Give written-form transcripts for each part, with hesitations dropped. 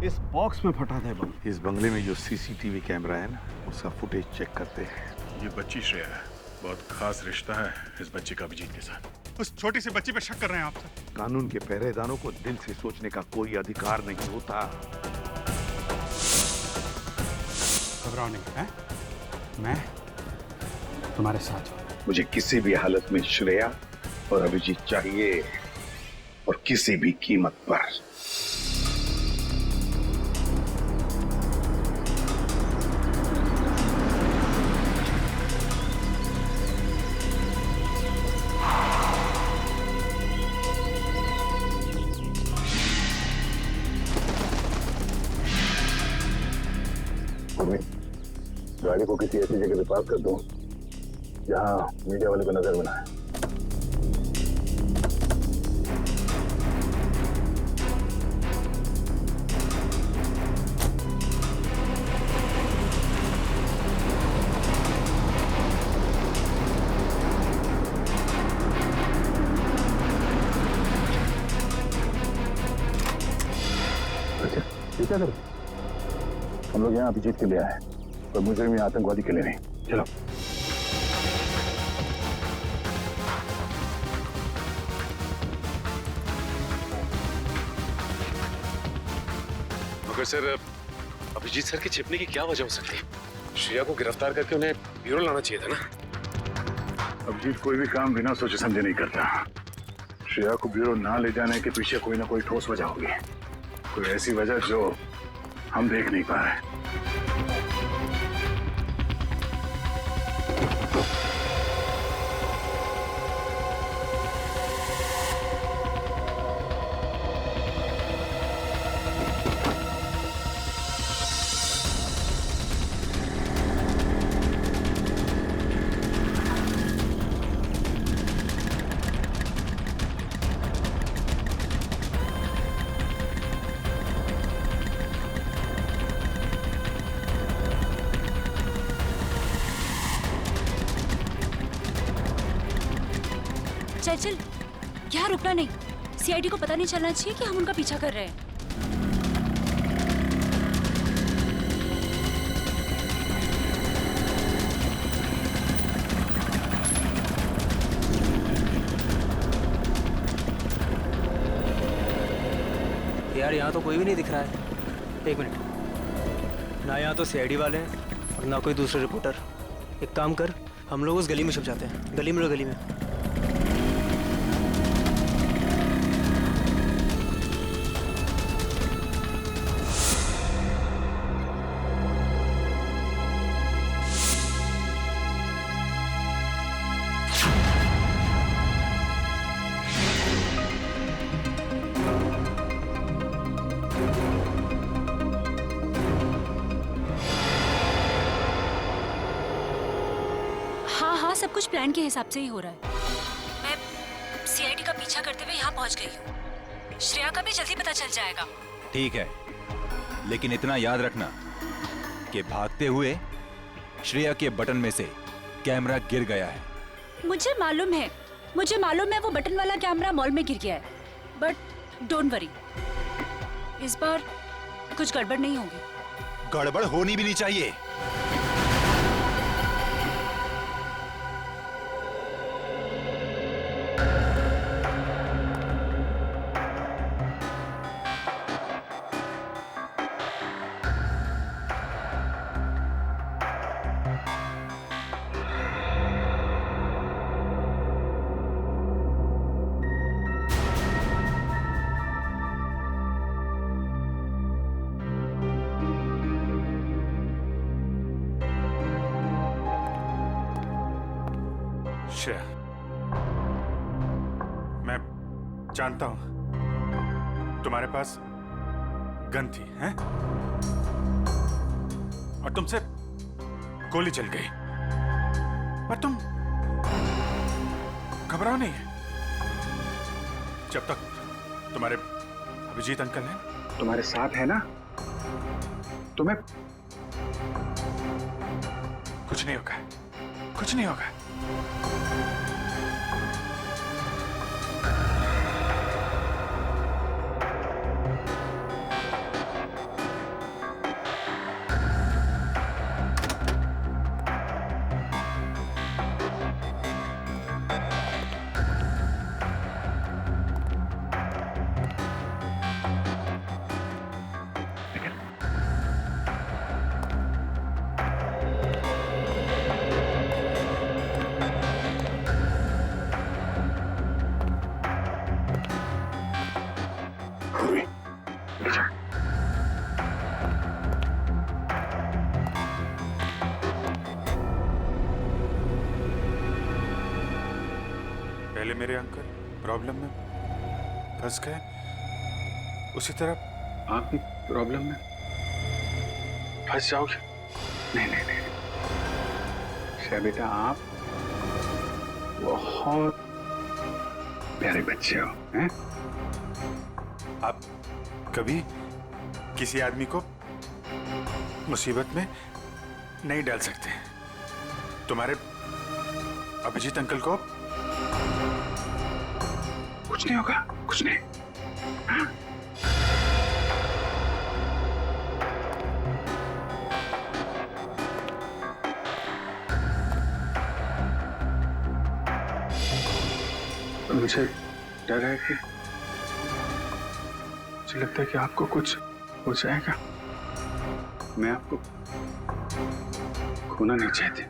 इस बॉक्स में फटा था बम। इस बंगले में जो सीसीटीवी कैमरा है ना, उसका फुटेज चेक करते हैं। ये बच्ची श्रेया है, बहुत खास रिश्ता है इस बच्चे का अभिजीत के साथ। उस छोटी सी बच्ची पे शक कर रहे हैं आप सब। कानून के पहरेदारों को दिल से सोचने का कोई अधिकार नहीं होता। घबराओ नहीं है, मैं तुम्हारे साथ हूँ। मुझे किसी भी हालत में श्रेया और अभिजीत चाहिए, और किसी भी कीमत पर। गाड़ी को किसी ऐसी जगह पे पार्क कर दो जहां मीडिया वाले को नजर में ना आए। अच्छा, ठीक है सर, हम लोग यहाँ अभिजीत के लिए आए, पर मुझे में आतंकवादी के लिए नहीं। चलो। मगर सर, अभिजीत सर के छिपने की क्या वजह हो सकती है? श्रेया को गिरफ्तार करके उन्हें ब्यूरो लाना चाहिए था ना। अभिजीत कोई भी काम बिना सोचे समझे नहीं करता। श्रेया को ब्यूरो ना ले जाने के पीछे कोई ना कोई ठोस वजह होगी, कोई ऐसी वजह जो हम देख नहीं पा रहे। चल चल, यहाँ रुकना नहीं। सीआईडी को पता नहीं चलना चाहिए कि हम उनका पीछा कर रहे हैं। यार यहाँ तो कोई भी नहीं दिख रहा है। एक मिनट, ना यहाँ तो सीआईडी वाले हैं और ना कोई दूसरे रिपोर्टर। एक काम कर, हम लोग उस गली में छुप जाते हैं। गली में लो, गली में। हाँ, सब कुछ प्लान के हिसाब से ही हो रहा है। मैं सीआईडी का पीछा करते हुए यहाँ पहुँच गई हूँ। श्रेया का भी जल्दी पता चल जाएगा। ठीक है, लेकिन इतना याद रखना कि भागते हुए श्रेया के बटन में से कैमरा गिर गया है। मुझे मालूम है वो बटन वाला कैमरा मॉल में गिर गया है। बट डोंट वरी, इस बार कुछ गड़बड़ नहीं होगी। गड़बड़ होनी भी नहीं चाहिए। श्रेया, मैं जानता हूं तुम्हारे पास गन थी, हैं? और तुमसे गोली चल गई, पर तुम घबराओ नहीं। जब तक तुम्हारे अभिजीत अंकल हैं, तुम्हारे साथ है ना, तुम्हें कुछ नहीं होगा, कुछ नहीं होगा। पूर्वी, ले जा। पहले मेरे अंकल प्रॉब्लम में फंस गए, उसी तरह आप भी प्रॉब्लम में फंस जाओगे। नहीं नहीं नहीं, श्रेया बेटा आप बहुत प्यारे बच्चे हो, हैं? आप कभी किसी आदमी को मुसीबत में नहीं डाल सकते। तुम्हारे अभिजीत अंकल को कुछ नहीं होगा, कुछ नहीं। हाँ? मुझे डर है कि मुझे लगता है कि आपको कुछ हो जाएगा। मैं आपको खोना नहीं चाहती।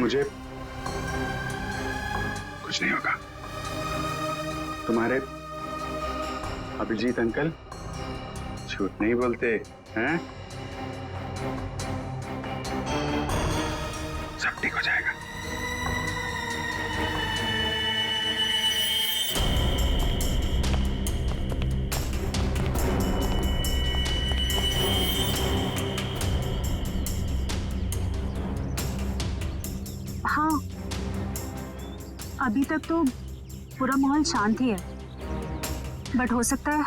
मुझे कुछ नहीं होगा। तुम्हारे अभिजीत अंकल झूठ नहीं बोलते हैं। सब ठीक हो जाएगा। हाँ, अभी तक तो पूरा माहौल शांत ही है, बट हो सकता है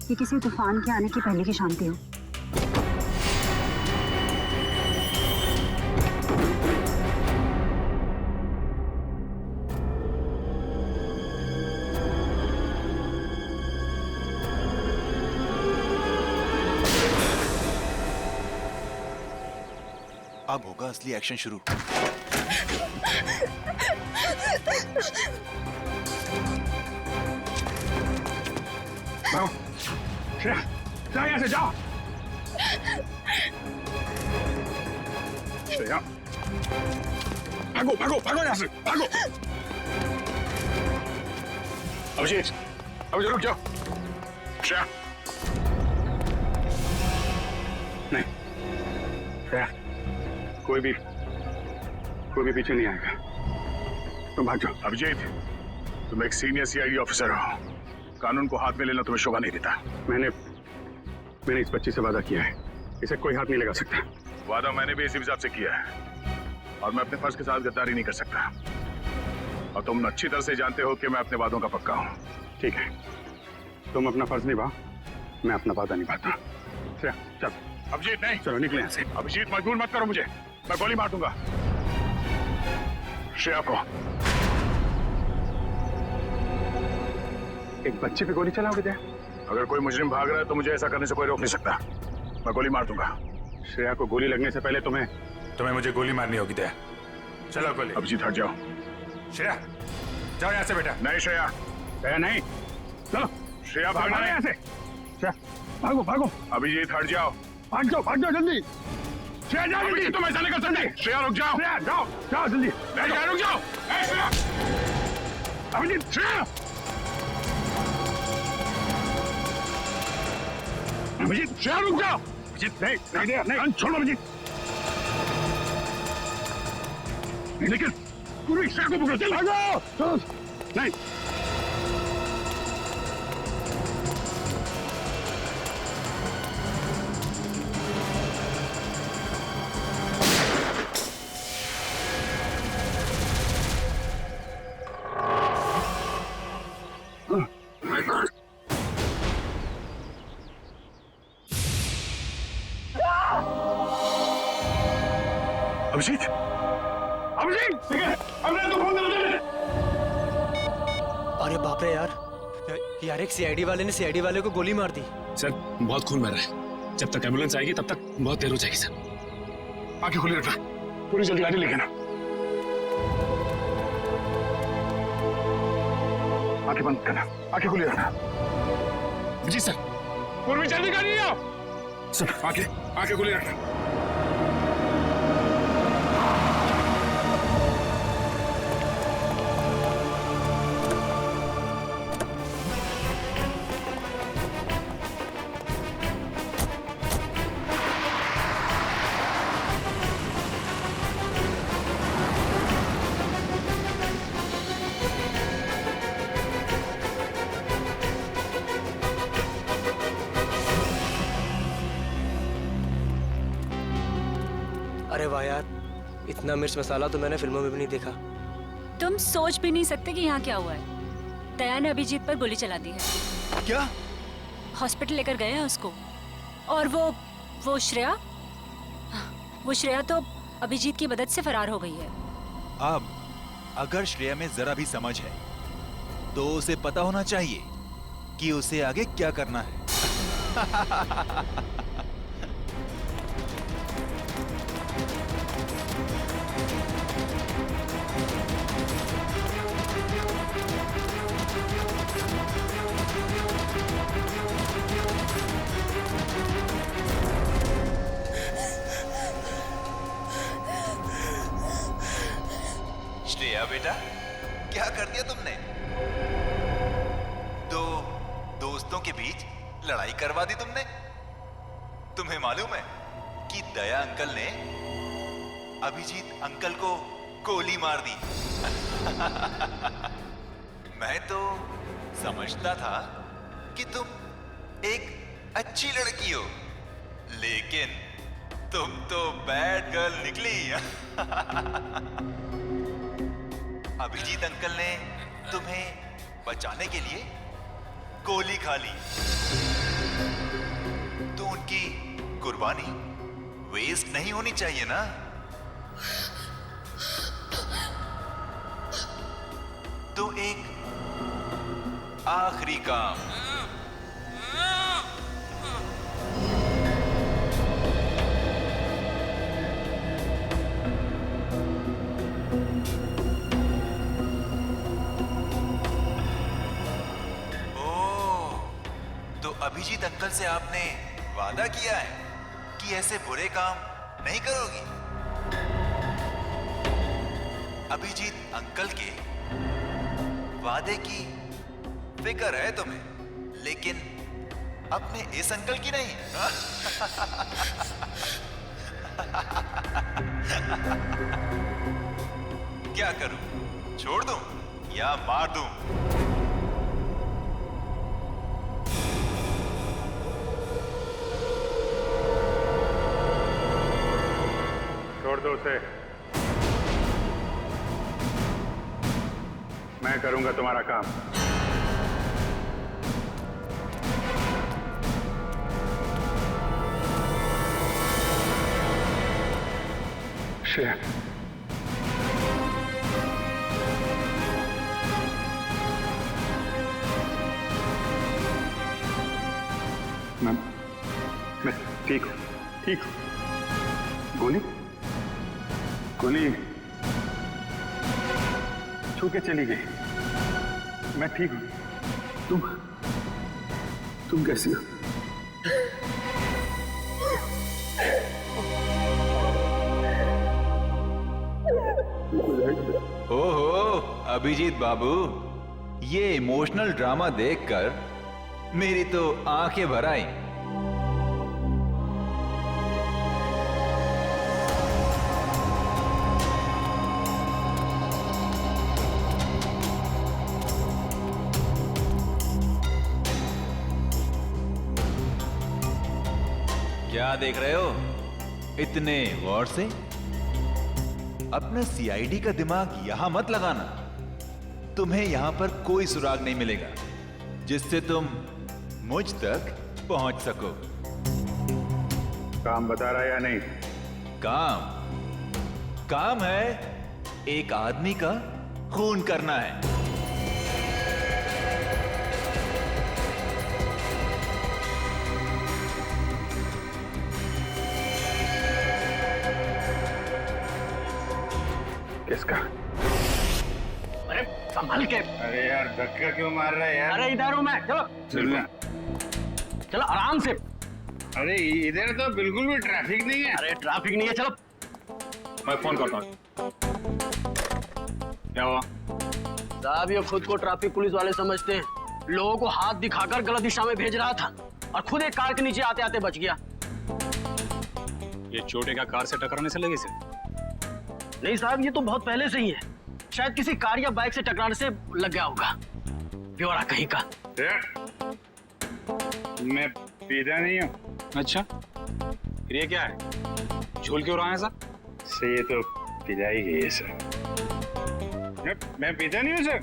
कि किसी तूफान के आने की पहले की शांति हो। अब होगा असली एक्शन शुरू। भागो, श्रेया, जाओ यहाँ से, जाओ। श्रेया, भागो भागो भागो यहाँ से, भागो। अभिजीत, अभिजीत रुक जाओ। श्रेया, नहीं, श्रेया, कोई भी पीछे नहीं आएगा। तुम भाग जाओ। अभिजीत, तुम एक सीनियर सीआईडी ऑफिसर हो, कानून को हाथ में लेना तुम्हें शोभा नहीं देता। मैंने इस बच्ची से वादा किया है, इसे कोई हाथ नहीं लगा सकता। वादा मैंने भी इसी हिसाब से किया है और मैं अपने फर्ज के साथ गद्दारी नहीं कर सकता। और तुम अच्छी तरह से जानते हो कि मैं अपने वादों का पक्का हूँ। ठीक है, तुम अपना फर्ज निभाओ, मैं अपना वादा निभाता हूँ। चल। अभिजीत नहीं, चलो निकले यहाँ से। अभिजीत मजबूर मत करो मुझे, मैं गोली मार दूंगा। श्रेया को एक बच्चे पे गोली चलाओगे क्या? अगर कोई मुजरिम भाग रहा है तो मुझे ऐसा करने से कोई रोक नहीं सकता। मैं गोली मार दूंगा। श्रेया को गोली लगने से पहले तुम्हें मुझे गोली मारनी होगी। दया, चलो गोली। अभिजीत हट जाओ। श्रेया, जाओ यहाँ से बेटा। नहीं श्रेया, श्रेया नहीं, चलो। श्रेया भागना यहाँ से। श्रेया भागो भागो। अभिजीत हट जाओ, भाग जाओ जल्दी। श्रेया जाओ जल्दी। तुम ऐसा नहीं कर सकते। श्रेया रुक जाओ। श्रेया जाओ जल्दी। रुक जाओ। श्रेया, अभिजीत, श्रेया, अभिजीत, श्रेया रुक जाओ। अभिजीत नहीं, छोड़ो अभिजीत। लेकिन पूरी श्रेया को पकड़ो। चल भागो। नहीं, अभिजीत, हमने तो फोन कर। अरे बाप रे यार एक सीआईडी वाले ने सीआईडी वाले को गोली मार दी। सर बहुत खून बह रहा है, जब तक एम्बुलेंस आएगी तब तक बहुत देर हो जाएगी। सर आंखें खुली रखना, पूरी जल्दी गाड़ी लेके ना। आंखें बंद करना, आंखें खुली रखना। जी सर। पूर्वी जल्दी गाड़ी आओ। सर आंखें खुली रखना। अरे वाह यार, इतना मिर्च मसाला तो मैंने फिल्मों में भी नहीं देखा। तुम सोच भी नहीं सकते कि यहाँ क्या हुआ है। दया ने अभिजीत पर गोली चला दी है। क्या? हॉस्पिटल लेकर गए हैं उसको। और वो श्रेया तो अभिजीत की मदद से फरार हो गई है। अब अगर श्रेया में जरा भी समझ है तो उसे पता होना चाहिए कि उसे आगे क्या करना है। श्रेया बेटा, क्या कर दिया तुमने? दो दोस्तों के बीच लड़ाई करवा दी तुमने। तुम्हें मालूम है कि दया अंकल ने अभिजीत अंकल को गोली मार दी। मैं तो समझता था कि तुम एक अच्छी लड़की हो, लेकिन तुम तो बैड गर्ल निकली। अभिजीत अंकल ने तुम्हें बचाने के लिए गोली खा ली, तो उनकी कुर्बानी वेस्ट नहीं होनी चाहिए ना। तो एक आखिरी काम। अभिजीत अंकल से आपने वादा किया है कि ऐसे बुरे काम नहीं करोगी। अभिजीत अंकल के वादे की फिक्र है तुम्हें, लेकिन अपने इस अंकल की नहीं। क्या करूं? छोड़ दूं या मार दूं? छोड़ दो उसे। मैं करूंगा तुम्हारा काम। श्रेया, मैं ठीक हूं, ठीक हूं। गोली छू के चली गई। मैं ठीक हूं। तुम कैसी हो? ओहो अभिजीत बाबू, ये इमोशनल ड्रामा देखकर मेरी तो आंखें भर आई। क्या देख रहे हो इतने गौर से? अपना सीआईडी का दिमाग यहां मत लगाना। तुम्हें यहां पर कोई सुराग नहीं मिलेगा जिससे तुम मुझ तक पहुंच सको। काम बता रहा है या नहीं? काम है एक आदमी का खून करना है। किसका? अरे संभल के। अरे यार धक्का क्यों मार रहा है यार? अरे इधर हूं मैं। चलो चलना। चलो आराम से। अरे इधर तो बिल्कुल भी ट्रैफिक नहीं है। अरे ट्रैफिक नहीं है, चलो। मैं फोन करता हूँ। क्या हुआ? साहब ये खुद को ट्रैफिक पुलिस वाले समझते हैं। लोगों को हाथ दिखाकर गलत दिशा में भेज रहा था और खुद एक कार के नीचे आते आते बच गया। ये चोटे का कार से टकराने से लगे से? नहीं साहब, ये तो बहुत पहले से ही है। शायद किसी कार या बाइक से टकराने से लग गया होगा। ब्यौरा कहीं का। मैं पीता नहीं हूँ। अच्छा, फिर ये क्या है? झूल क्यों रहा है सर? से ये तो पिला ही गई है सर। मैं पीता नहीं हूँ सर।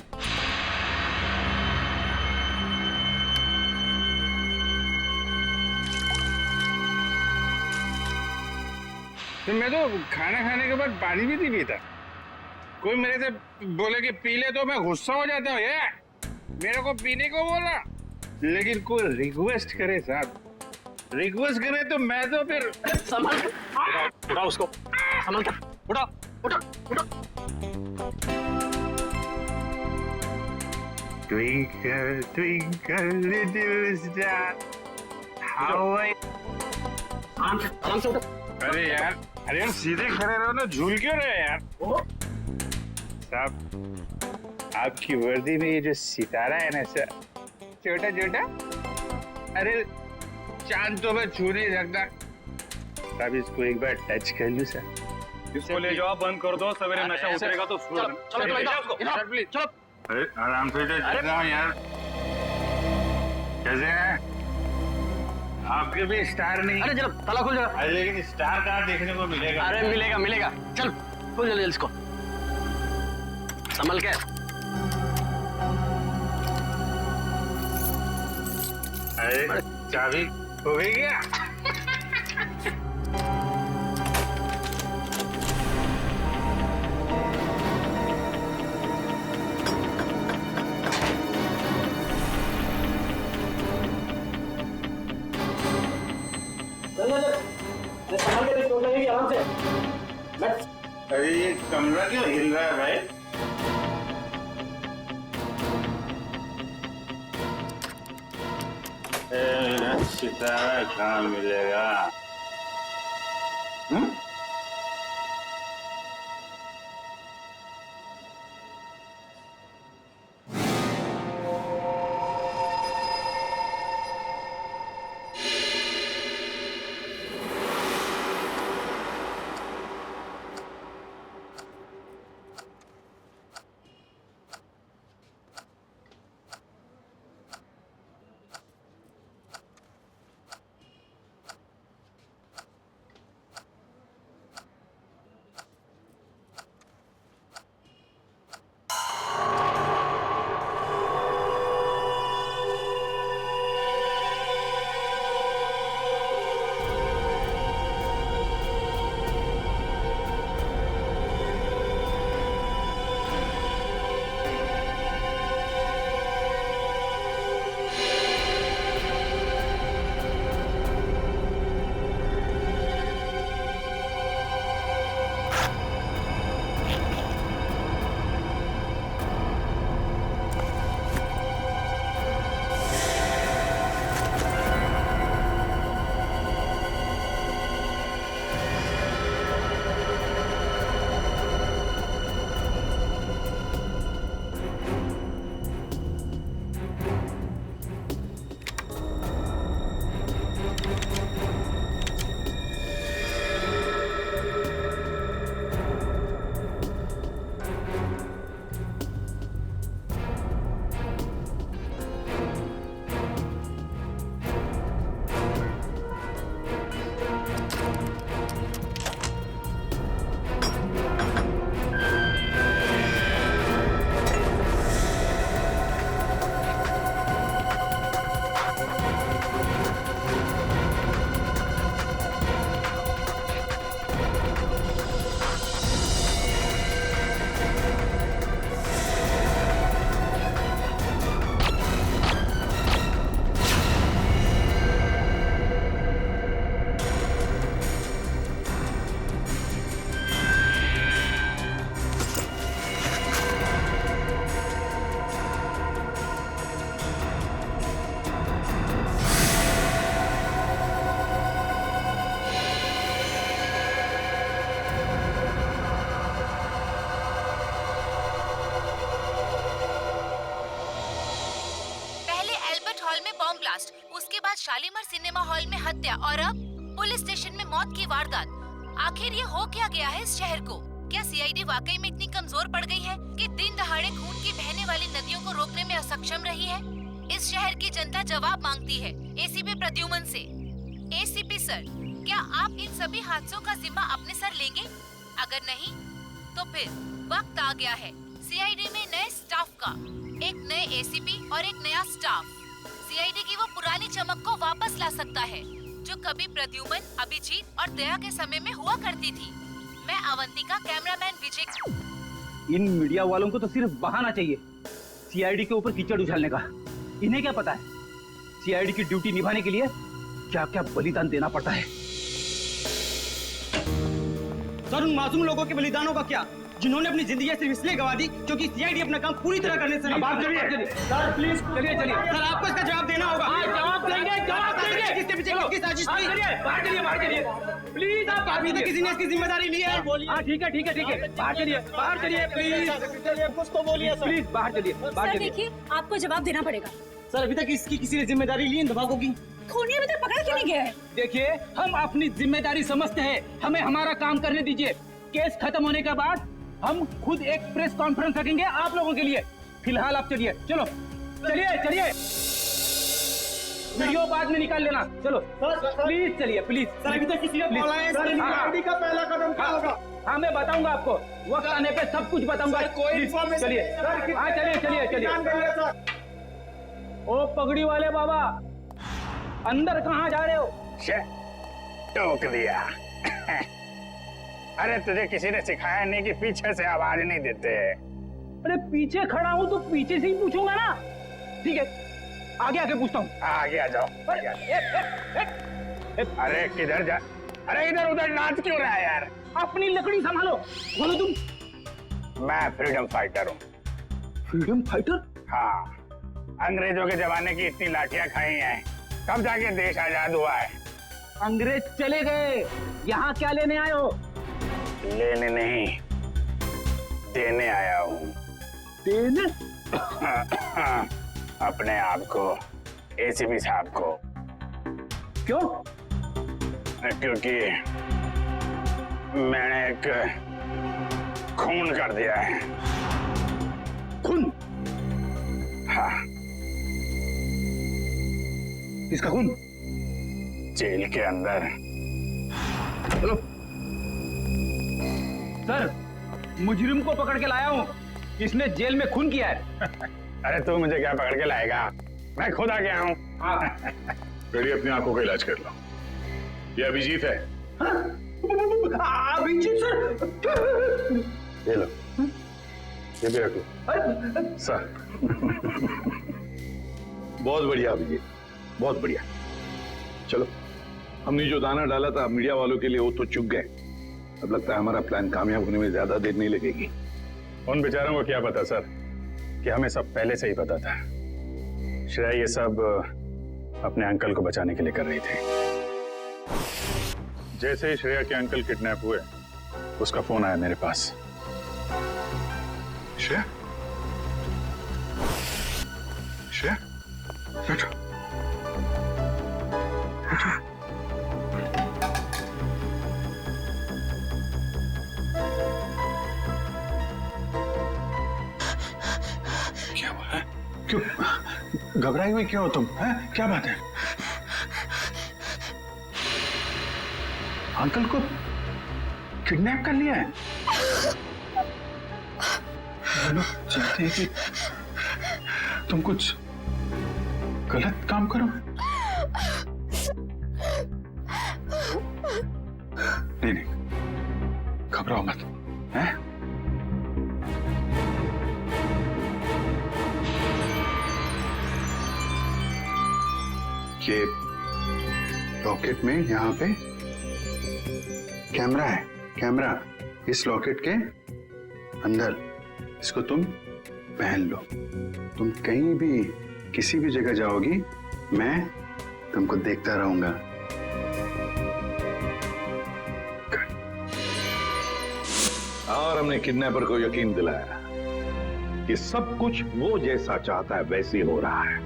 तो मैं तो खाना खाने के बाद पानी भी नहीं पीता। कोई मेरे से बोले कि पी ले तो मैं गुस्सा हो जाता हूँ। ये मेरे को पीने को बोला, लेकिन कोई रिक्वेस्ट करे साहब, रिक्वेस्ट करे तो मैं तो फिर संभाल के उठा उसको, संभाल के उठा उठा उठा। Twinkle, twinkle, little star, how I... आराम से उठा। अरे यार सीधे खड़े रहो ना, झूल क्यों रहे यार? साहब, आपकी वर्दी में ये जो सितारा है ना सर, छोटा छोटा, अरे चांद तो मैं छू नहीं सकता। साहब इसको एक बार टच कर लूं सर। इसको ले जाओ, बंद कर दो, सवेरे नशा उतरेगा तो चलो चलो। अरे आराम से यार, कैसे हैं? आपके भी स्टार नहीं। अरे चलो ताला खोल जरा। अरे लेकिन स्टार कहाँ देखने को मिलेगा? अरे मिलेगा मिलेगा, चल खोल जल्दी इसको, संभल के। अरे चाबी हो गई क्या? अरे ये कमरा क्यों हिल रहा है भाई? सितारा कहाँ मिलेगा? उसके बाद शालीमार सिनेमा हॉल में हत्या और अब पुलिस स्टेशन में मौत की वारदात। आखिर ये हो क्या गया है इस शहर को? क्या सीआईडी वाकई में इतनी कमजोर पड़ गई है कि दिन दहाड़े खून की बहने वाली नदियों को रोकने में असक्षम रही है? इस शहर की जनता जवाब मांगती है एसीपी प्रद्युमन से। एसीपी सर, क्या आप इन सभी हादसों का जिम्मा अपने सर लेंगे? अगर नहीं तो फिर वक्त आ गया है सीआईडी में नए स्टाफ का, एक नए एसीपी और एक नया स्टाफ। सीआईडी की वो पुरानी चमक को वापस ला सकता है जो कभी प्रद्युमन, अभिजीत और दया के समय में हुआ करती थी। मैं अवंतिका, कैमरामैन विजय। इन मीडिया वालों को तो सिर्फ बहाना चाहिए सीआईडी के ऊपर कीचड़ उछालने का। इन्हें क्या पता है सीआईडी की ड्यूटी निभाने के लिए क्या क्या बलिदान देना पड़ता है। सर, उन मासूम लोगों के बलिदानों का क्या, जिन्होंने अपनी जिंदगी सिर्फ इसलिए गवा दी क्योंकि सीआईडी अपना काम पूरी तरह करने से बात करिए। सर प्लीज चलिए सर, आपको इसका जवाब देना होगा। जवाब देंगे किसके पीछे किसकी साजिश थी। बाहर चलिए प्लीज। आप अभी तक किसी ने इसकी जिम्मेदारी ली है। हाँ ठीक है बाहर चलिए प्लीज। कुछ तो बोलिए प्लीज। बाहर चलिए। देखिए, आपको जवाब देना पड़ेगा। सर, अभी तक इसकी किसी ने जिम्मेदारी ली इन दबाकों की? खूनी अभी तक पकड़ा क्यों नहीं गया है? देखिए, हम अपनी जिम्मेदारी समझते हैं, हमें हमारा काम करने दीजिए। केस खत्म होने के बाद हम खुद एक प्रेस कॉन्फ्रेंस रखेंगे आप लोगों के लिए। फिलहाल आप चलिए। चलिए वीडियो बाद में निकाल लेना। चलो प्लीज चलिए प्लीज। सर, अभी तक किसी ने बोला है सीआईडी का पहला कदम क्या होगा? हाँ, मैं बताऊंगा आपको, वक्त आने पे सब कुछ बताऊंगा। कोई चलिए। हाँ चलिए। ओ पगड़ी वाले बाबा, अंदर कहाँ जा रहे हो? टोक दिया। अरे तुझे किसी ने सिखाया नहीं कि पीछे से आवाज नहीं देते? अरे पीछे खड़ा हूँ तो पीछे से ही पूछूंगा ना। ठीक है, आगे पूछता हूँ। आगे आ जाओ। अरे किधर जा? अरे इधर उधर नाच क्यों रहा है यार? अपनी लकड़ी संभालो। बोलो तुम। मैं फ्रीडम फाइटर हूँ। Freedom fighter? हाँ, अंग्रेजों के जमाने की इतनी लाठियां खाई हैं, कब जाके देश आजाद हुआ है। अंग्रेज चले गए, यहाँ क्या लेने आए हो? लेने नहीं, देने आया हूँ। देने? अपने आप को, एसीपी साहब को। क्यों? क्योंकि मैंने एक खून कर दिया है। खून? हाँ। किसका खून? जेल के अंदर। चलो सर, मुजरिम को पकड़ के लाया हूँ, इसने जेल में खून किया है। अरे तू मुझे क्या पकड़ के लाएगा, मैं खुद आ गया हूँ। बेटी, अपनी आंखों का इलाज कर लो। ये अभिजीत है। अभिजीत सर? ये लो, ये भी रखो सर। बहुत बढ़िया अभिजीत, बहुत बढ़िया। चलो, हमने जो दाना डाला था मीडिया वालों के लिए वो तो चुग गए। अब लगता है हमारा प्लान कामयाब होने में ज्यादा देर नहीं लगेगी। उन बेचारों को क्या पता सर कि हमें सब पहले से ही पता था। श्रेया ये सब अपने अंकल को बचाने के लिए कर रही थी। जैसे ही श्रेया के अंकल किडनैप हुए, उसका फोन आया मेरे पास। श्रेया, श्रेया, बैठो। क्या हुआ है? क्यों घबराई हुई क्यों हो तुम? हैं? क्या बात है? अंकल को किडनैप कर लिया है? लोग चाहते हैं कि तुम कुछ गलत काम करो। नहीं, घबराओ मत। हैं? ये लॉकेट में यहाँ पे कैमरा है। कैमरा इस लॉकेट के अंदर, इसको तुम पहन लो। तुम कहीं भी किसी भी जगह जाओगी, मैं तुमको देखता रहूंगा। और हमने किडनैपर को यकीन दिलाया कि सब कुछ वो जैसा चाहता है वैसे ही हो रहा है।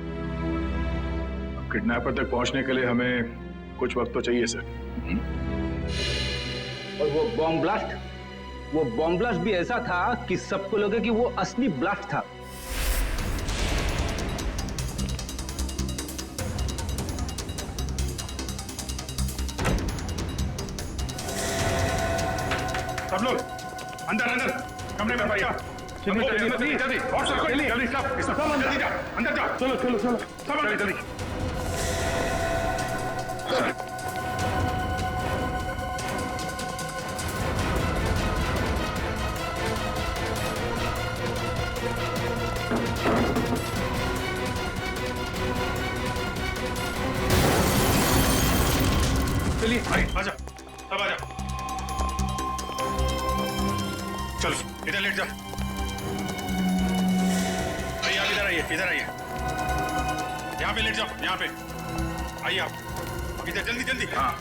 किडनैपर तक पहुंचने के लिए हमें कुछ वक्त तो चाहिए सर। और वो बॉम्ब ब्लास्ट भी ऐसा था कि सबको लगे कि वो असली ब्लास्ट था। सब लोग अंदर अंदर कमरे में भैया जल्दी जल्दी जल्दी जल्दी सब जल्दी जा अंदर जा चलो चलो चलो सब अंदर जल्दी चलिए आजा सब आजा चलो इधर लेट जा आइए आप इधर आइए यहाँ पे लेट जाओ यहाँ पे आइए आप इधर जल्दी जल्दी हाँ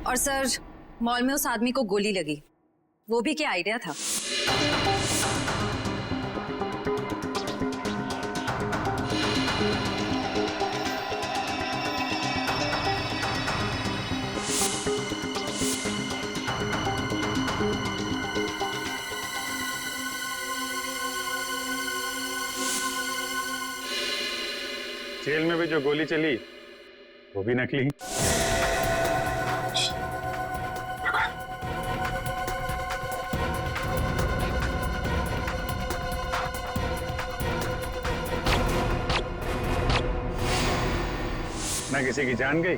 और सर मॉल में उस आदमी को गोली लगी, वो भी क्या आइडिया था? जेल में भी जो गोली चली वो भी नकली। ना किसी की जान गई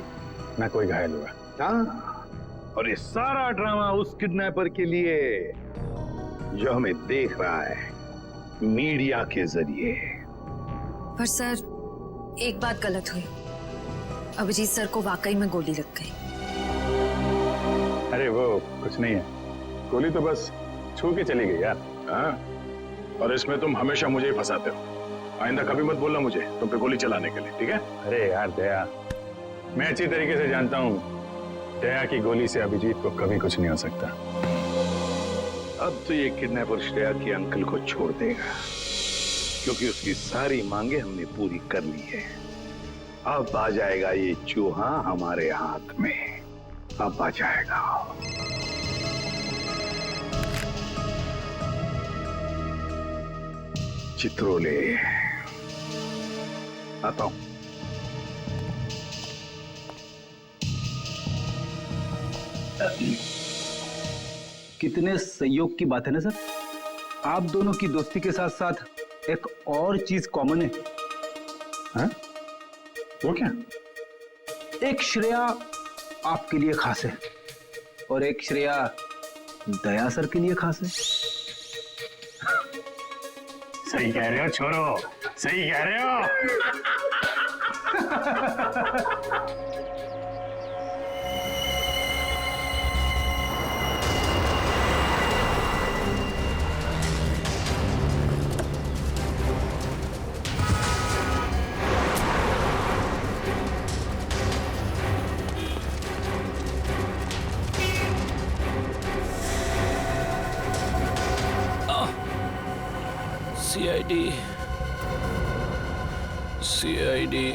ना कोई घायल हुआ। हाँ, और ये सारा ड्रामा उस किडनैपर के लिए जो हमें देख रहा है मीडिया के जरिए। पर सर एक बात गलत हुई, अभिजीत सर को वाकई में गोली लग गई। अरे वो कुछ नहीं है, गोली तो बस छू के चली गई यार। हाँ, और इसमें तुम हमेशा मुझे ही फंसाते हो। आइंदा कभी मत बोलना मुझे तुम पे गोली चलाने के लिए, ठीक है? अरे यार दया, मैं अच्छी तरीके से जानता हूँ दया की गोली से अभिजीत को कभी कुछ नहीं हो सकता। अब तो ये किडनैपर श्रेया के अंकल को छोड़ देगा, क्योंकि उसकी सारी मांगे हमने पूरी कर ली है। अब आ जाएगा ये चूहा हमारे हाथ में, अब आ जाएगा। चित्रोले आता हूं। कितने संयोग की बात है ना सर, आप दोनों की दोस्ती के साथ साथ एक और चीज कॉमन है। हाँ? वो क्या? एक श्रेया आपके लिए खास है और एक श्रेया दया सर के लिए खास है। सही कह रहे हो छोरो, सही कह रहे हो। सीआईडी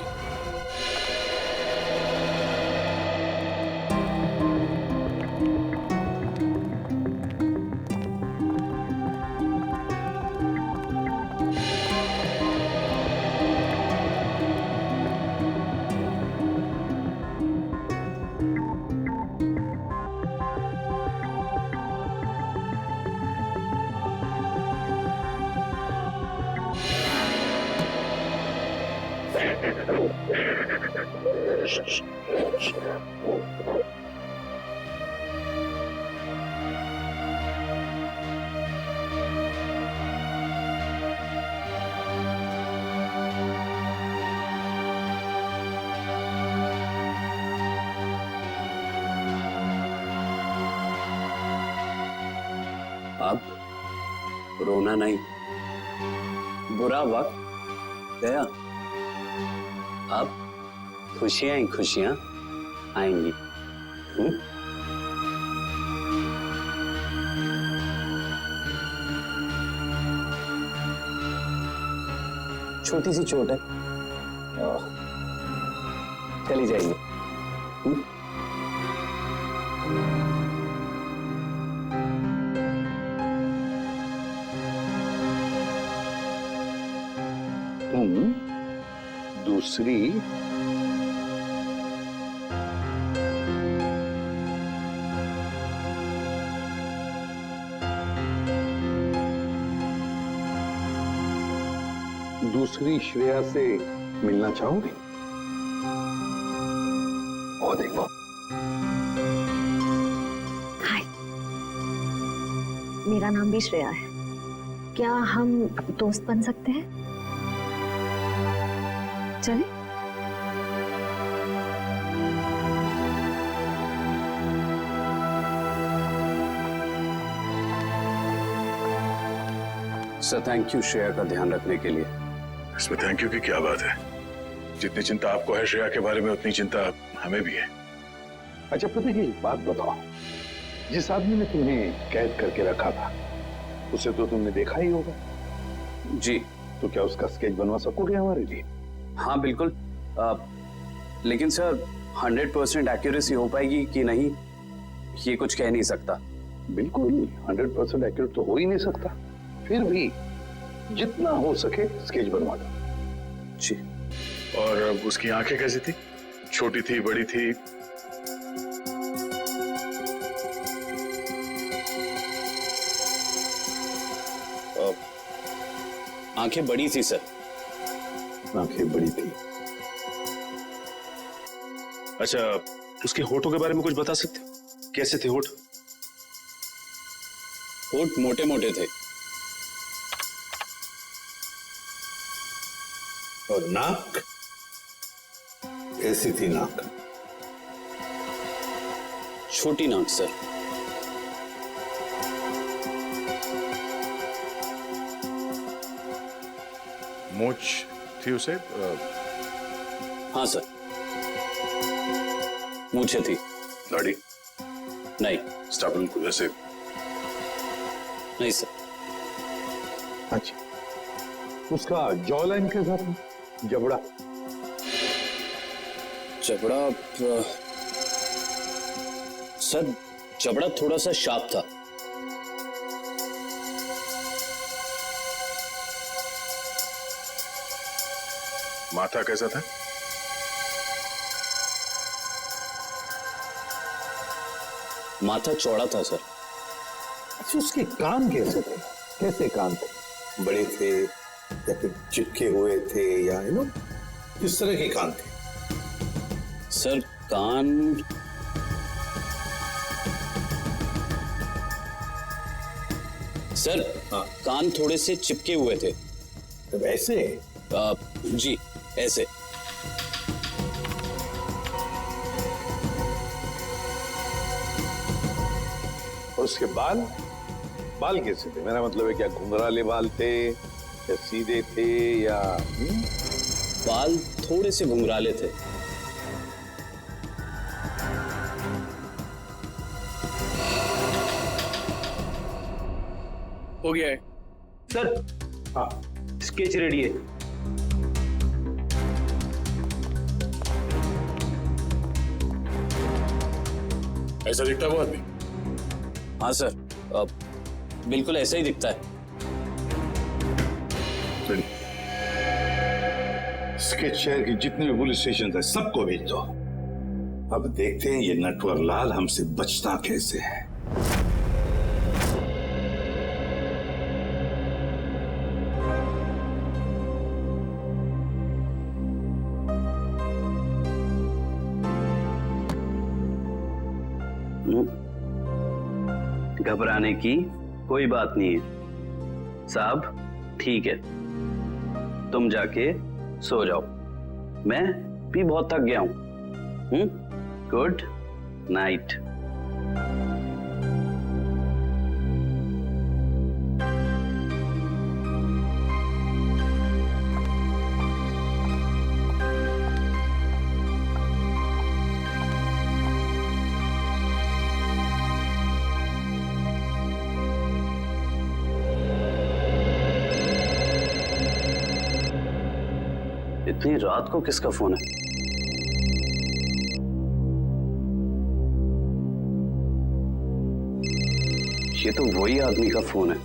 अब रोना नहीं, बुरा वक्त गया, अब खुशियां ही खुशियां आएंगी। छोटी सी चोट है, चली जाएगी। तुम दूसरी दूसरी श्रेया से मिलना चाहोगे? और देखो, हाय, मेरा नाम भी श्रेया है। क्या हम दोस्त बन सकते हैं? चले? सर थैंक यू श्रेया का ध्यान रखने के लिए। इसमें थैंक यू की क्या बात है? जितनी चिंता आपको है श्रेया के बारे में, उतनी चिंता हमें भी है। अच्छा प्रतीक, एक बात बताओ, जिस आदमी ने तुम्हें कैद करके रखा था उसे तो तुमने देखा ही होगा। जी। तो क्या उसका स्केच बनवा सकोगे हमारे लिए? हाँ बिल्कुल, लेकिन सर 100% एक्यूरेसी हो पाएगी कि नहीं, ये कुछ कह नहीं सकता। बिल्कुल 100% एक्यूरेट तो हो ही नहीं सकता, फिर भी जितना हो सके स्केच बनवा दो। जी। और उसकी आंखें कैसी थी? छोटी थी, बड़ी थी? आंखें बड़ी थी सर। आंखें बड़ी थी। अच्छा, उसके होठों के बारे में कुछ बता सकते? कैसे थे होठ? होठ मोटे मोटे थे। और नाक कैसी थी? नाक छोटी नाक सर। मूंछ थी उसे? हाँ सर, मूंछें थी। दाढ़ी? नहीं। स्टाबल को जैसे? नहीं सर। अच्छा, उसका जॉ लाइन कैसा था? जबड़ा? जबड़ा सर, जबड़ा थोड़ा सा शार्प था। माथा कैसा था? माथा चौड़ा था सर। अच्छा, उसके कान कैसे थे? कैसे कान थे? बड़े थे या फिर चिपके हुए थे, या किस तरह के कान थे? सर कान सर कान थोड़े से चिपके हुए थे। तो ऐसे? जी ऐसे। और उसके बाल? बाल कैसे थे? मेरा मतलब है, क्या घुंघराले बाल थे या सीधे थे, या बाल थोड़े से घुंघराले थे। हो गया है सर। हाँ, स्केच रेडी है। ऐसा दिखता है वो आदमी? हाँ सर, बिल्कुल ऐसा ही दिखता है। स्केच शहर के जितने भी पुलिस स्टेशन है सबको भेज दो। अब देखते हैं ये नटवर लाल हमसे बचता कैसे है। घबराने की कोई बात नहीं है साहब, ठीक है, तुम जाके सो जाओ, मैं भी बहुत थक गया हूं। Good night. इतनी रात को किसका फोन है? ये तो वही आदमी का फोन है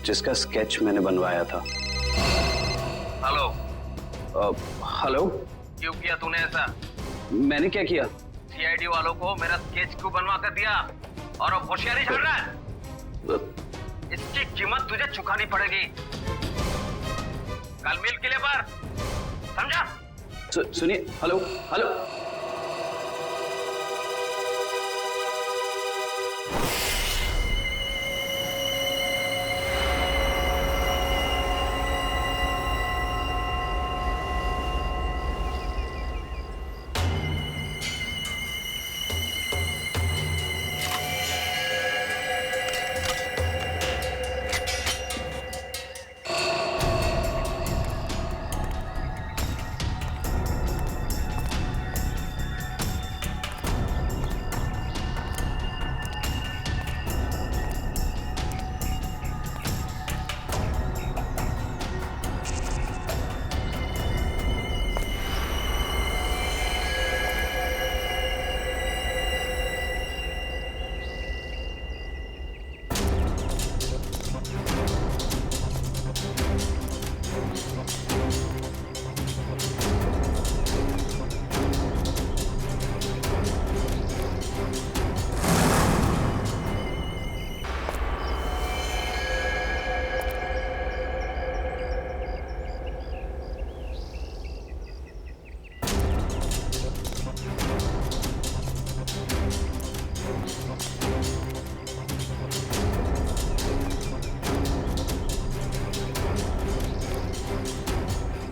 जिसका स्केच मैंने बनवाया था। हेलो। हेलो। क्यों किया तूने ऐसा? मैंने क्या किया? सीआईडी वालों को मेरा स्केच क्यों बनवा कर दिया? और अब होशियारी चल रहा है? इसकी कीमत तुझे चुकानी पड़ेगी। कल मिल किले पर, समझा? सुनिए। Hello hello.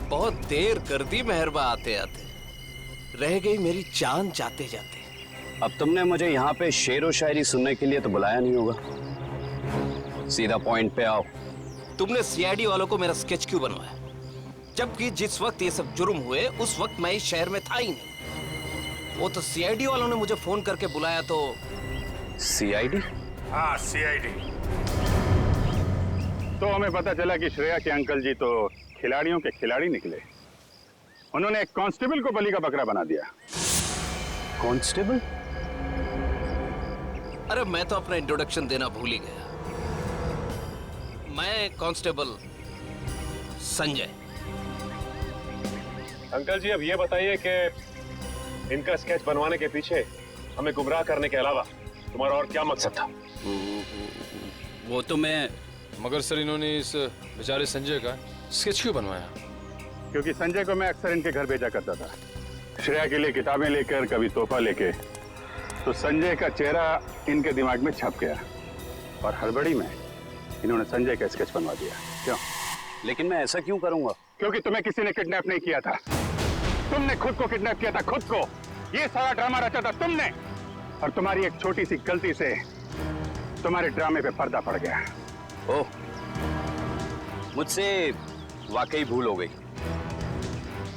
बहुत देर कर दी मेहरबा आते आते, रह गई मेरी जान जाते जाते। अब तुमने मुझे यहाँ पे शेर व शायरी सुनने के लिए तो बुलाया नहीं होगा। सीधा पॉइंट पे आओ। तुमने सीआईडी वालों को मेरा स्केच क्यों बनवाया? जबकि जिस वक्त ये सब जुर्म हुए उस वक्त मैं इस शहर में था ही नहीं। वो तो सीआईडी वालों ने मुझे फोन करके बुलाया तो। सीआईडी? हाँ, सीआईडी। तो हमें पता चला कि श्रेया के अंकल जी तो खिलाड़ियों के खिलाड़ी निकले। उन्होंने एक कांस्टेबल को बलि का बकरा बना दिया। कांस्टेबल? अरे मैं तो अपना इंट्रोडक्शन देना भूल ही गया। मैं कांस्टेबल संजय। अंकल जी, अब ये बताइए कि इनका स्केच बनवाने के पीछे हमें गुमराह करने के अलावा तुम्हारा और क्या मकसद था? वो तो मैं, मगर सर इन्होंने इस बेचारे संजय का स्केच क्यों बनवाया? क्योंकि संजय को मैं अक्सर इनके घर भेजा करता था, श्रेया के लिए किताबें लेकर, कभी तोहफा लेके। तो संजय का चेहरा इनके दिमाग में छप गया और हड़बड़ी में इन्होंने संजय का स्केच बनवा दिया। क्यों? लेकिन मैं ऐसा क्यों करूंगा? क्योंकि तुम्हें किसी ने किडनैप नहीं किया था। तुमने खुद को किडनैप किया था, खुद को। ये सारा ड्रामा रचा था तुमने, और तुम्हारी एक छोटी सी गलती से तुम्हारे ड्रामे पे पर्दा पड़ गया। ओह, मुझसे वाकई भूल हो गई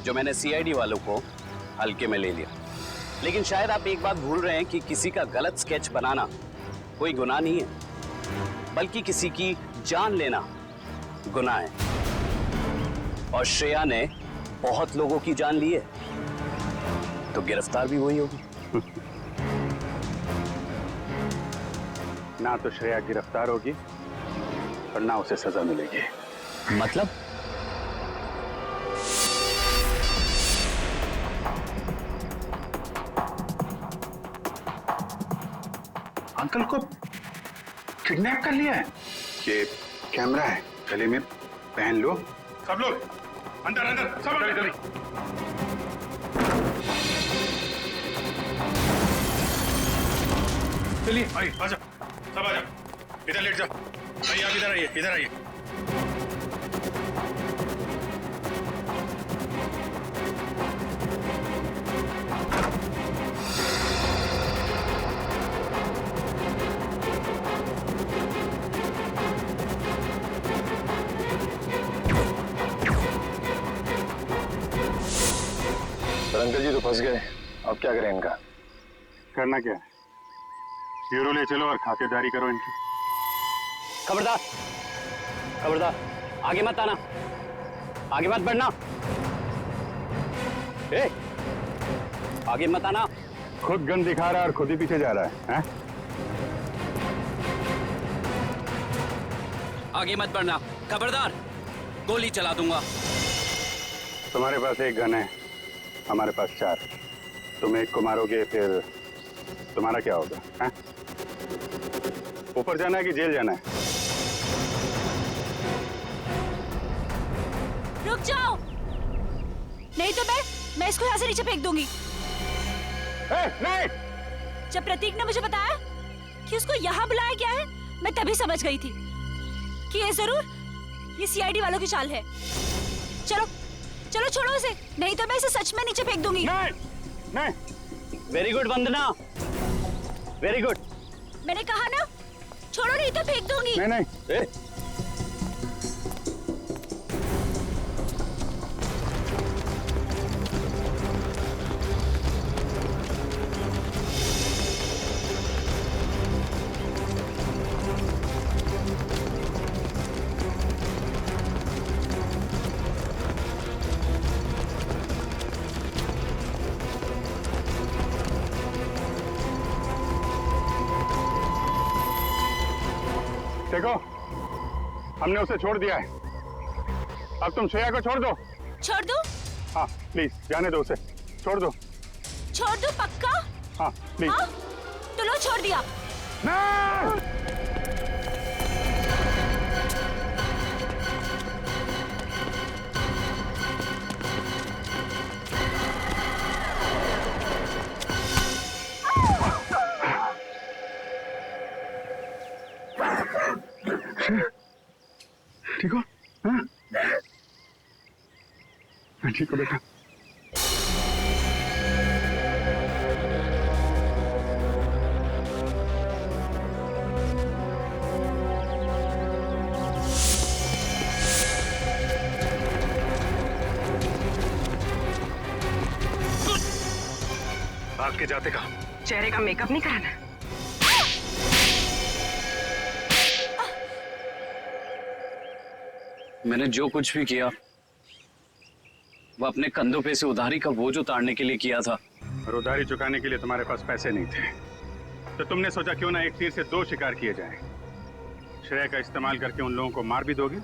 जो मैंने सीआईडी वालों को हल्के में ले लिया। लेकिन शायद आप एक बात भूल रहे हैं कि किसी का गलत स्केच बनाना कोई गुनाह नहीं है, बल्कि किसी की जान लेना गुनाह है। और श्रेया ने बहुत लोगों की जान ली है, तो गिरफ्तार भी वही होगी। ना तो श्रेया गिरफ्तार होगी और ना उसे सजा मिलेगी। मतलब? अंकल को किडनैप कर लिया है। ये कैमरा है, गले में पहन लो। सब लोग अंदर अंदर, सब अंदर। जल्दी चलिए, आइए, आ जाओ, सब आ जाओ। इधर लेट जाओ। आइए, आप इधर आइए, इधर आइए। अंकल जी तो फंस गए, अब क्या करें इनका? करना क्या है? ब्यूरो ले चलो और खातेदारी करो इनकी। खबरदार, खबरदार, आगे मत आना, आगे मत बढ़ना। ए, आगे मत आना। खुद गन दिखा रहा है और खुद ही पीछे जा रहा है, हैं? आगे मत बढ़ना, खबरदार, गोली चला दूंगा। तुम्हारे पास एक गन है, हमारे पास 4। तुम एक को मारोगे, फिर तुम्हारा क्या होगा, हैं? ऊपर जाना है कि जेल जाना है? रुक जाओ, नहीं तो मैं इसको यहाँ से नीचे फेंक दूंगी। नहीं! जब प्रतीक ने मुझे बताया कि उसको यहाँ बुलाया गया है, मैं तभी समझ गई थी कि ये जरूर ये सीआईडी वालों की चाल है। चलो चलो छोड़ो उसे, नहीं तो मैं इसे सच में नीचे फेंक दूंगी। नहीं। वेरी गुड वंदना, वेरी गुड। मैंने कहा ना, छोड़ो नहीं तो फेंक दूंगी। नहीं। देखो, हमने उसे छोड़ दिया है, अब तुम श्रेया को छोड़ दो। छोड़ दो? हाँ प्लीज, जाने दो उसे, छोड़ दो। छोड़ दो पक्का? हाँ प्लीज। हाँ? तो लो, छोड़ दिया। ठीक हो? हाँ? ठीक हो बेटा। भाग के जाते कहाँ? चेहरे का मेकअप नहीं कराना? मैंने जो कुछ भी किया वो अपने कंधों पे से उधारी का बोझ उतारने के लिए किया था। और उधारी चुकाने के लिए तुम्हारे पास पैसे नहीं थे, तो तुमने सोचा क्यों ना एक तीर से 2 शिकार किए जाएं। श्रेया का इस्तेमाल करके उन लोगों को मार भी दोगे,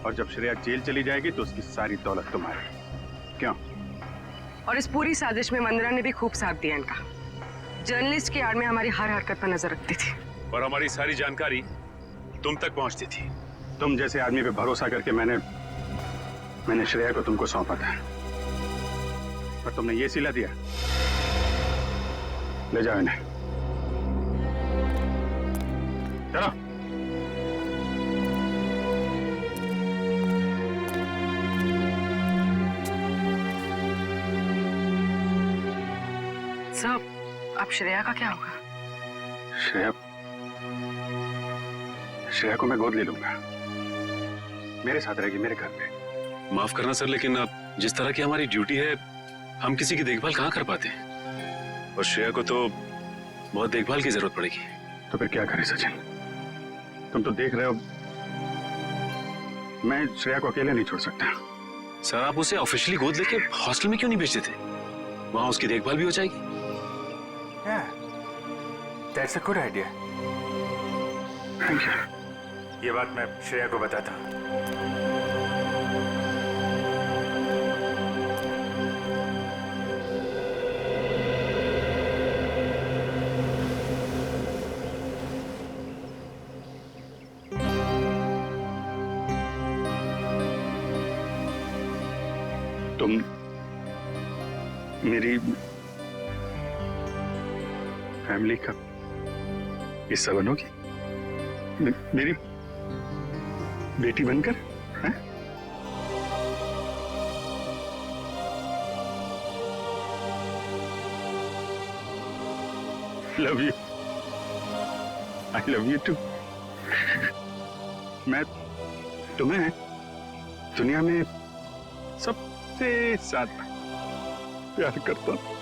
और जब श्रेया जेल चली जाएगी तो उसकी सारी दौलत तुम्हारी। क्यों? और इस पूरी साजिश में वंदना ने भी खूब साथ दिया इनका। जर्नलिस्ट की आड़ में हमारी हर हरकत पर नजर रखती थी, और हमारी सारी जानकारी तुम तक पहुंचती थी। तुम जैसे आदमी पे भरोसा करके मैंने श्रेया को तुमको सौंपा था, पर तुमने ये सिला दिया। ले जाओ इन्हें, चलो। साहब, अब श्रेया का क्या होगा? श्रेया को मैं गोद ले लूंगा, मेरे साथ रहेगी, मेरे घर पे। माफ करना सर, लेकिन अब जिस तरह की हमारी ड्यूटी है, हम किसी की देखभाल कहाँ कर पाते हैं, और श्रेया को तो बहुत देखभाल की जरूरत पड़ेगी। तो फिर क्या करें सचिन? तुम तो देख रहे हो, मैं श्रेया को अकेले नहीं छोड़ सकता। सर, आप उसे ऑफिशियली गोद लेके हॉस्टल में क्यों नहीं भेजते थे? वहां उसकी देखभाल भी हो जाएगी। That's a good idea. Thank you. ये बात मैं श्रेया को बताता हूँ। तुम मेरी फैमिली का हिस्सा बनोगी, मेरी बेटी बनकर, हैं? Love you, I love you too. मैं तुम्हें दुनिया में सबसे ज्यादा प्यार करता हूं।